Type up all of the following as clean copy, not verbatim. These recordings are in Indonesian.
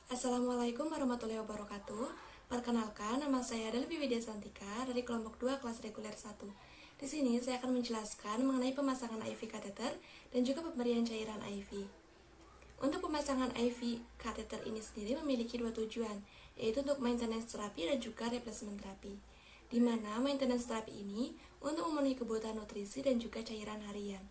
Assalamualaikum warahmatullahi wabarakatuh. Perkenalkan, nama saya Delvi Widya Santika dari kelompok 2 kelas reguler 1. Di sini saya akan menjelaskan mengenai pemasangan IV kateter dan juga pemberian cairan IV. Untuk pemasangan IV kateter ini sendiri memiliki dua tujuan, yaitu untuk maintenance terapi dan juga replacement terapi. Di mana maintenance terapi ini untuk memenuhi kebutuhan nutrisi dan juga cairan harian.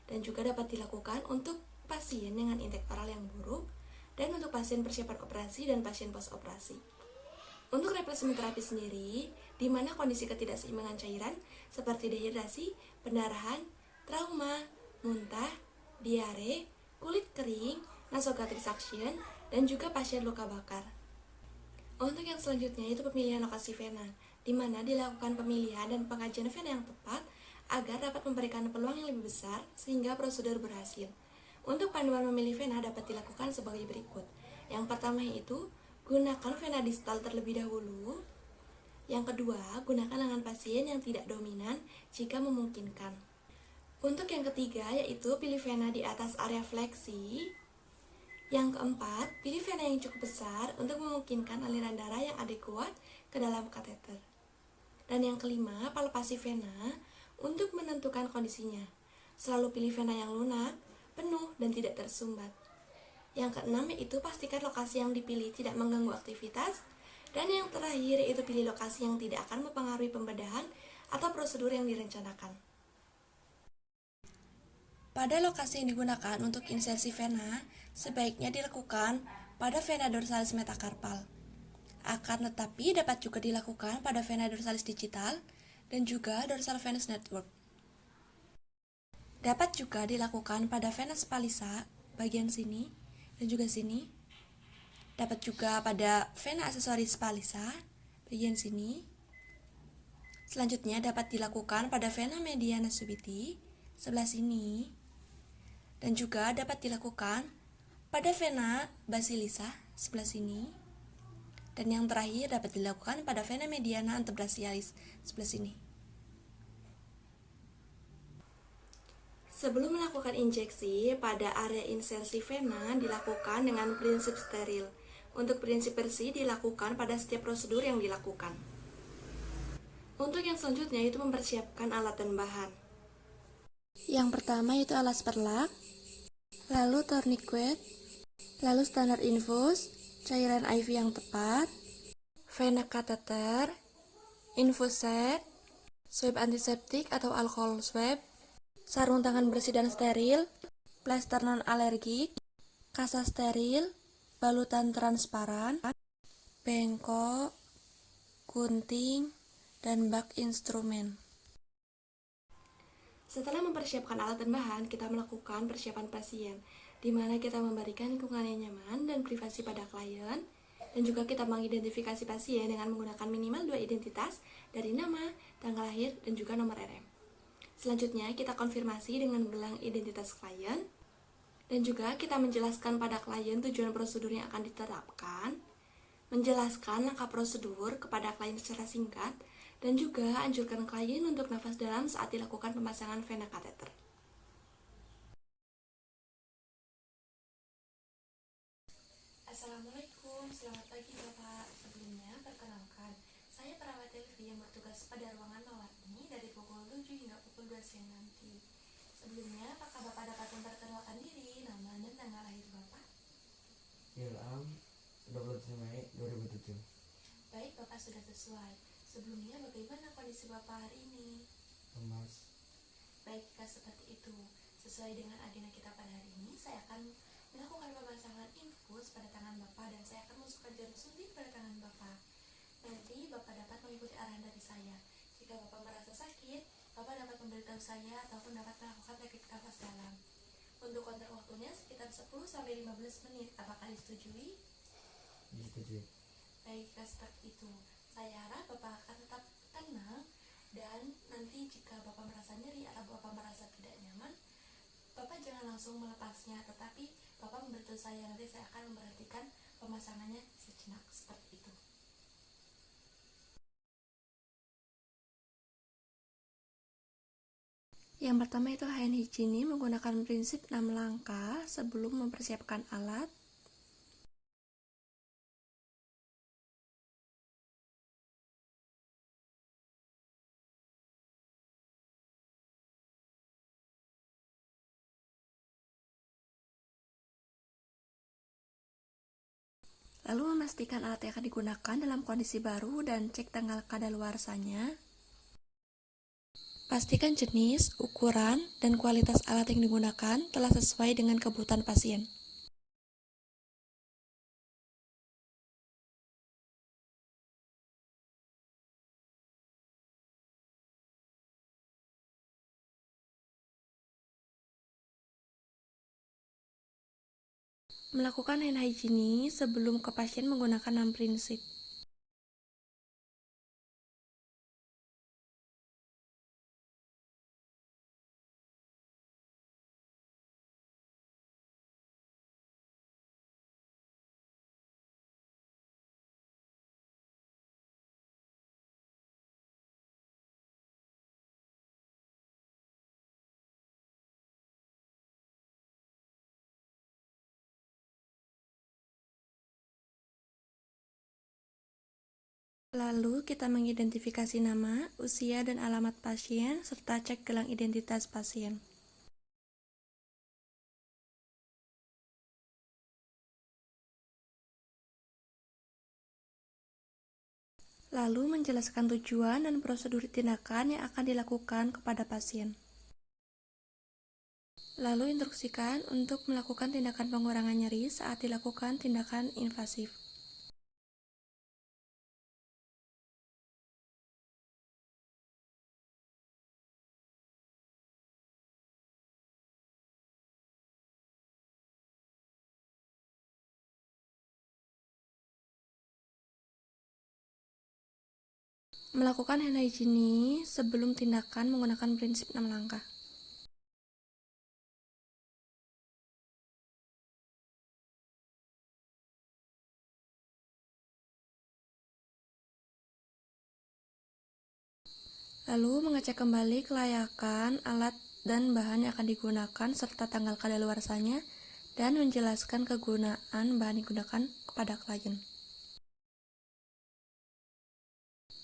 Dan juga dapat dilakukan untuk pasien dengan intake oral yang buruk, dan untuk pasien persiapan operasi dan pasien post-operasi. Untuk replacement terapi sendiri, di mana kondisi ketidakseimbangan cairan seperti dehidrasi, pendarahan, trauma, muntah, diare, kulit kering, nasogastric suction, dan juga pasien luka bakar. Untuk yang selanjutnya itu pemilihan lokasi vena, di mana dilakukan pemilihan dan pengajian vena yang tepat agar dapat memberikan peluang yang lebih besar sehingga prosedur berhasil. Untuk panduan memilih vena dapat dilakukan sebagai berikut. Yang pertama yaitu gunakan vena distal terlebih dahulu. Yang kedua, gunakan lengan pasien yang tidak dominan jika memungkinkan. Untuk yang ketiga yaitu pilih vena di atas area fleksi. Yang keempat, pilih vena yang cukup besar untuk memungkinkan aliran darah yang adekuat ke dalam kateter. Dan yang kelima, palpasi vena untuk menentukan kondisinya. Selalu pilih vena yang lunak, penuh, dan tidak tersumbat. Yang keenam yaitu pastikan lokasi yang dipilih tidak mengganggu aktivitas. Dan yang terakhir yaitu pilih lokasi yang tidak akan mempengaruhi pembedahan atau prosedur yang direncanakan. Pada lokasi yang digunakan untuk insersi vena, sebaiknya dilakukan pada vena dorsalis metakarpal. Akan tetapi dapat juga dilakukan pada vena dorsalis digital dan juga dorsal venous network. Dapat juga dilakukan pada vena spalisa bagian sini dan juga sini. Dapat juga pada vena aksesoris spalisa bagian sini. Selanjutnya dapat dilakukan pada vena mediana subiti sebelah sini. Dan juga dapat dilakukan pada vena basilisa sebelah sini. Dan yang terakhir dapat dilakukan pada vena mediana antebrachialis sebelah sini. Sebelum melakukan injeksi, pada area insersi vena dilakukan dengan prinsip steril. Untuk prinsip bersih dilakukan pada setiap prosedur yang dilakukan. Untuk yang selanjutnya itu mempersiapkan alat dan bahan. Yang pertama itu alas perlak, lalu tourniquet, lalu standar infus, cairan IV yang tepat, vena kateter, infus set, swab antiseptik atau alkohol swab, sarung tangan bersih dan steril, plester non-alergik, kasa steril, balutan transparan, bengkok, gunting, dan bak instrumen. Setelah mempersiapkan alat dan bahan, kita melakukan persiapan pasien, di mana kita memberikan lingkungan yang nyaman dan privasi pada klien, dan juga kita mengidentifikasi pasien dengan menggunakan minimal 2 identitas dari nama, tanggal lahir, dan juga nomor RM. Selanjutnya, kita konfirmasi dengan gelang identitas klien, dan juga kita menjelaskan pada klien tujuan prosedur yang akan diterapkan, menjelaskan langkah prosedur kepada klien secara singkat, dan juga anjurkan klien untuk nafas dalam saat dilakukan pemasangan vena kateter. Assalamualaikum, selamat pagi Bapak. Sebelumnya, perkenalkan, saya perawat Delvi yang bertugas pada ruangan mawar ini dari pukul 7 hingga pukul 2 siang nanti. Sebelumnya, apakah Bapak dapat memperkenalkan diri, nama dan tanggal lahir Bapak? Ilham 27 Mei 2007. Baik, Bapak sudah sesuai. Sebelumnya, bagaimana kondisi Bapak hari ini? Lemas. Baik, jika seperti itu, sesuai dengan agenda kita pada hari ini, saya akan melakukan pemasangan infus pada tangan Bapak dan saya akan masukkan jarum suntik pada tangan Bapak. Nanti Bapak dapat mengikuti arahan dari saya. Jika Bapak merasa sakit, Bapak dapat memberitahu saya ataupun dapat melakukan teknik nafas dalam. Untuk kontak waktunya sekitar 10-15 menit. Apakah disetujui? Disetujui. Baik, jika seperti itu, saya harap Bapak akan tetap tenang. Dan nanti jika Bapak merasa nyeri atau Bapak merasa tidak nyaman, Bapak jangan langsung melepasnya, tetapi Bapak memberitahu saya, nanti saya akan memperhatikan pemasangannya sejenak seperti itu. Yang pertama itu hand hygiene menggunakan prinsip 6 langkah sebelum mempersiapkan alat. Lalu memastikan alat yang akan digunakan dalam kondisi baru dan cek tanggal kadaluarsanya. Pastikan jenis, ukuran, dan kualitas alat yang digunakan telah sesuai dengan kebutuhan pasien. Melakukan hand hygiene sebelum ke pasien menggunakan 6 prinsip. Lalu kita mengidentifikasi nama, usia, dan alamat pasien, serta cek gelang identitas pasien. Lalu menjelaskan tujuan dan prosedur tindakan yang akan dilakukan kepada pasien. Lalu instruksikan untuk melakukan tindakan pengurangan nyeri saat dilakukan tindakan invasif. Melakukan hand hygiene sebelum tindakan menggunakan prinsip 6 langkah. Lalu mengecek kembali kelayakan alat dan bahan yang akan digunakan serta tanggal kadaluarsanya dan menjelaskan kegunaan bahan yang digunakan kepada klien.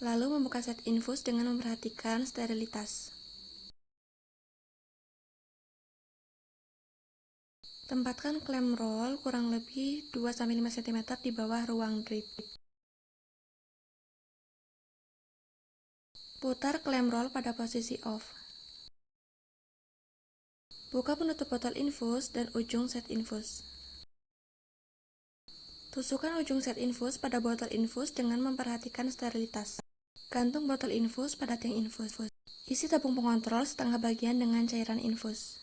Lalu membuka set infus dengan memperhatikan sterilitas. Tempatkan klem roll kurang lebih 2-5 cm di bawah ruang drip. Putar klem roll pada posisi off. Buka penutup botol infus dan ujung set infus. Tusukkan ujung set infus pada botol infus dengan memperhatikan sterilitas. Gantung botol infus pada tiang infus. Isi tabung pengontrol setengah bagian dengan cairan infus.